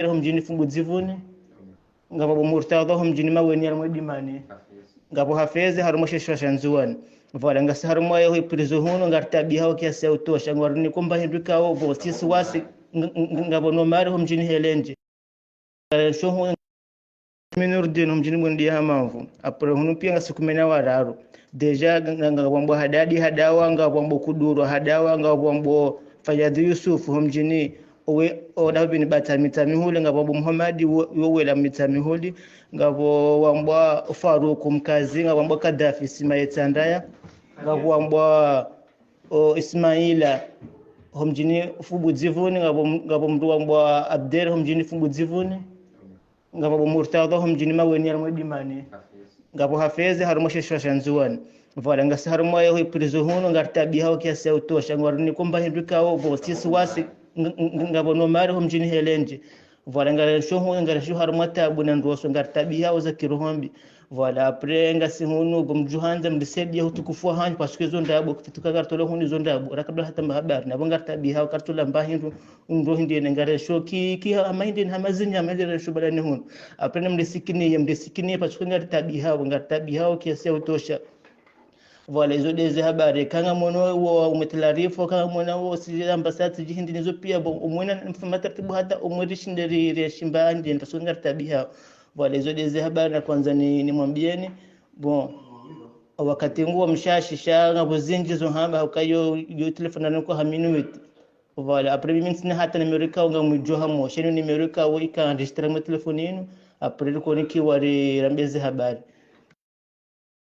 mjini Fumbuzivuni ngabo Murtadha mjini Maweni almodimani ngabo Hafezi harumo shoshanzuan vola ngasi harumo yo prizo huno ngartabi hao kiasi ya utosha ngwarni kumba hindika o vosisi wasi ngabo no mari mjini Helenje shohu Minurdin mjini Bundi Hamavu apre hunu pia ngasikumena wararo deja ngabo hadadi hadawa ngabo kuduru hadawa ngabo Fayadhi Yusuf mjini owe oda bin mitami huli ngabo Muhammad wowela mitami huli ngabo wambwa Faruk mkazi ngabo Kadafi simayetandaya ngabo wambwa Ismaila mjini Fumbuzivuni ngabo mtu wambwa Abdel mjini Fumbuzivuni ngabo Murtadha mjini Maweni almodimani ngabo Hafezi harumo shoshanzuan vola ngasi harumo yo prizo huno ngartabi hao kiasi ya utosha ngwarni kumba hindika o vosisi wasi ngabo no mari mjini Helenje vola ngaresho harumo tabu na ndoso ngartabi hao za kirohombi vola apre ngasi hunu gomjuhanza mdisedi hutukufu hanyi pasuke zo ndabo kituka kartolo huni zo ndabo rakado hata mahabari nabo ngartabi hao kartola mbahindu ndo hindi ngaresho ki amahindi hamazinya amaresho balani hunu apre mdesikini pasuke ngartabi hao kiasi ya utosha vola hizo deze habari kanga mono wo umetlarifu kanga mono wo si ambasati jihindi nizo pia umwena mfama taratibu hata umwirishinderi reshimba anje ntasonga tabia vola hizo deze habari na kwanza ni mwambieni wakati nguo mshashi shanga buzinji zo hamba ukayo yo telefona nako haminu weti vola apre mimi sina hata nimerika unga mjoha mo sheni nimerika wo ika registra mo telefoni yenu apre ko nikiwari rambeze habari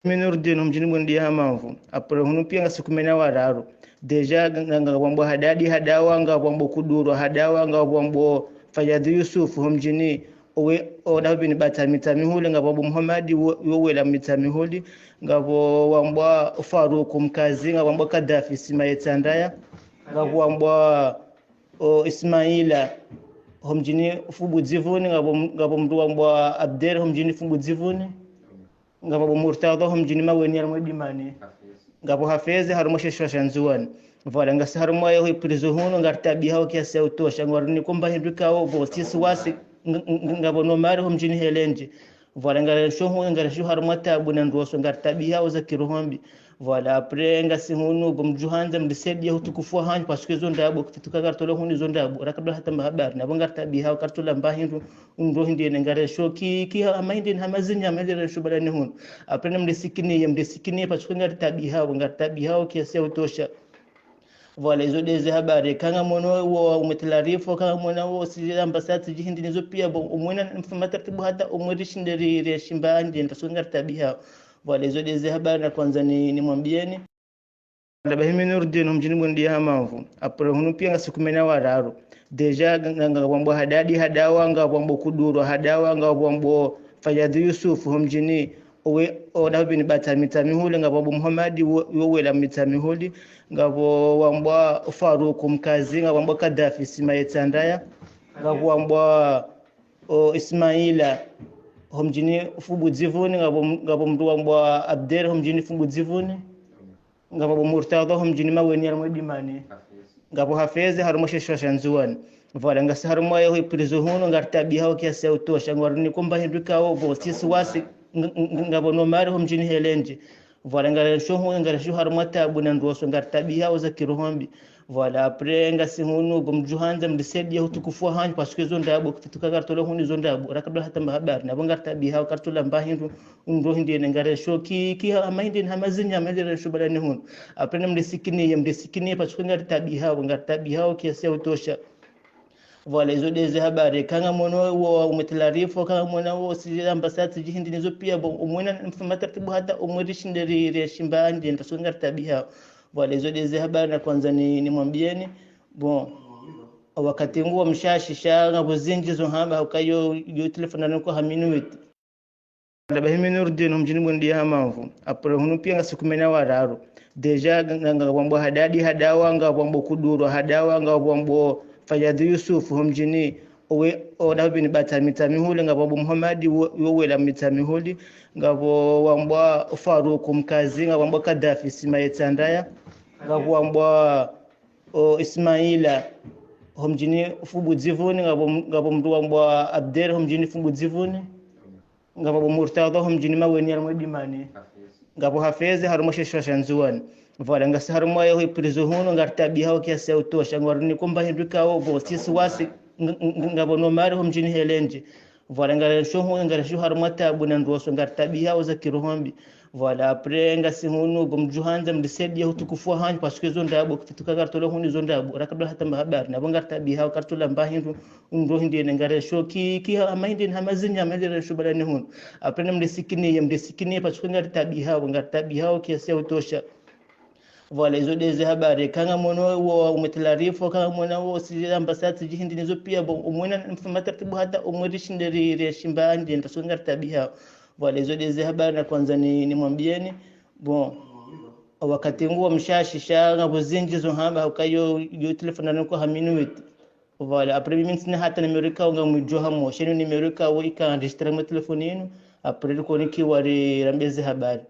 Minurdin mjini Bundi Hamavu apre hunu pia ngasikumena wararo deja ngabo hadadi hadawa ngabo kuduru hadawa ngabo Fayadhi Yusuf mjini owe oda bin mitami huli ngabo Muhammad wowela mitami huli ngabo wambwa Faruk mkazi ngabo Kadafi simayetandaya ngabo wambwa Ismaila mjini Fumbuzivuni ngabo mtu wambwa Abdel mjini Fumbuzivuni ngabo Murtadha mjini Maweni almodimani ngabo Hafezi harumo shoshanzuan vola ngasi harumo yo prizo huno ngartabi hao kiasi ya utosha ngwarni kumba hindika o vosisi wasi ngabo no mari mjini Helenje vola ngaresho harumo tabu na ndoso ngartabi hao za kirohombi vola apre ngasi hunu gomjuhanza mdisedi hutukufu hanyi pasuke zo ndabo kituka kartolo huni zo ndabo rakado hata mahabari nabo ngartabi hao kartola mbahindu ndo hindi ngaresho ki amahindi hamazinya amaresho balani hunu apre mdesikini pasuke ngartabi hao kiasi ya utosha vola hizo deze habari kanga mono wo umetlarifu kanga mono wo si ambasati jihindi nizo pia umwena mfama taratibu hata umwirishinderi reshimba anje ntasonga tabia vola hizo deze habari na kwanza ni mwambieni ndaba Minurdin mjini Bundi Hamavu apre hunu pia ngasikumena wararo deja ngabo hadadi hadawa ngabo kuduru hadawa ngabo Fayadhi Yusuf mjini owe oda bin mitami huli ngabo Muhammad wowela mitami huli ngabo wambwa Faruk mkazi ngabo Kadafi simayetandaya ngabo wambwa Ismaila mjini Fumbuzivuni ngabo mtu wambwa Abdel mjini Fumbuzivuni ngabo Murtadha mjini Maweni almodimani ngabo Hafezi harumo shoshanzuan vola ngasi harumo yo prizo huno ngartabi hao kiasi ya utosha ngwarni kumba hindika o vosisi wasi ngabo no mari mjini Helenje vola ngaresho harumo tabu na ndoso ngartabi hao za kirohombi vola apre ngasi hunu gomjuhanza mdisedi hutukufu hanyi pasuke zo ndabo kituka kartolo huni zo ndabo rakado hata mahabari nabo ngartabi hao kartola mbahindu ndo hindi ngaresho ki amahindi hamazinya amaresho balani hunu apre mdesikini pasuke ngartabi hao kiasi ya utosha vola hizo deze habari kanga mono wo umetlarifu kanga mono wo si ambasati jihindi nizo pia umwena mfama taratibu hata umwirishinderi reshimba anje ntasonga tabia vola hizo deze habari na kwanza ni mwambieni wakati nguo mshashi shanga buzinji zo hamba ukayo yo telefona nako haminu weti ndaba Minurdin mjini Bundi Hamavu apre hunu pia ngasikumena wararo deja ngabo hadadi hadawa ngabo kuduru hadawa ngabo Fayadhi Yusuf mjini owe oda bin mitami huli ngabo Muhammad wowela mitami huli ngabo wambwa Faruk mkazi ngabo Kadafi simayetandaya ngabo wambwa Ismaila homjini fubudzivuni ngabo mndu wa Abder homjini fubudzivuni ngabo Murtada homjini maweni armodimani ngabo Hafezi harumo sheshwa nzuani vola ngasi harumo yo prizo huno ngartabi hawo kiasi utosha ngwarni kumba hinduka wo bosisi wasi ngabo no mari homjini Helenje vola ngara shohu ngara shu harumo tabu na ndoso ngartabi hawo za kirohombi vola apre ngasi huno gomjuhanza mdisedi hutukufu hanyu pasikezo ndabo kufituka kartolo huni zo ndabo rakado hata mahabari nabo ngartabi hawo kartola mbahindu ndo hindi ngara shoki ki amahindi hamazinya amahindi shubala huno apre mdisikini pasikezo ngartabi hawo kiasi utosha vola hizo deze habari kanga mwono wa umetilarifu kanga mwono wa si ambasati jihindi nizo pia umwena mfuma taratibu hata umwerishindiri reshimba anje ndasunga tabia vola hizo deze habari na kwanza ni mwambieni bon wakati nguo mshashisha ngabuzinji zo hamba ukayo yo telefona nako haminu wetu vola apre mimi sina hata nimerika unga mjoha mo sheni nimerika wo ika registre mo telefoni yenu apre ko niki wari rambeze habari